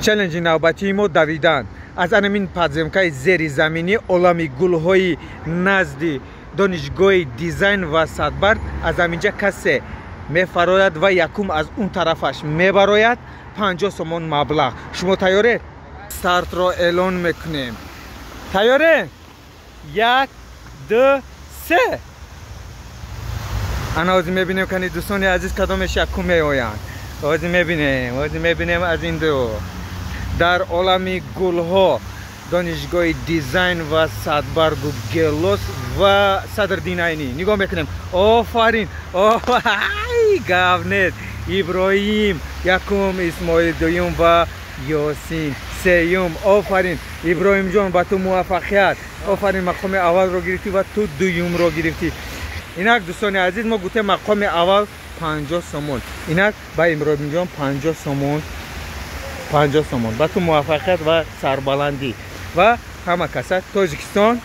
چالنج نوبتی ما دویدن از همین پادزمکای زیر زمینی عالم گل‌های نزدی دانشگاه دیزاین و صدبرگ از همینجا کسی میفراید و یکم از اون طرفش میبراید 50 سومون مبلغ. شما تیاره؟ استارت رو اعلان میکنیم. تیاره؟ 1 2 3. انا از میبینیم که دوستان عزیز کدامش یکم میآیند. از میبینیم از این دو در عالم گل‌ها دانشگاه دیزاین و صدبرگ و گلوس و صدرالدین عینی نگاه میکنیم. آفرین گاونت ابراهیم یکم، اسماعیل دویم و یاسین سیوم. آفرین ابراهیم جان با تو موفقیت. آفرین مقام اول رو گرفتی و تو دویم رو گرفتی. اینک دوستان عزیز ما گفتیم مقام اول 50 سومون، اینک با ابراهیم جان 50 سومون با تو موفقیت و سربلندی و همه کسا تاجیکستان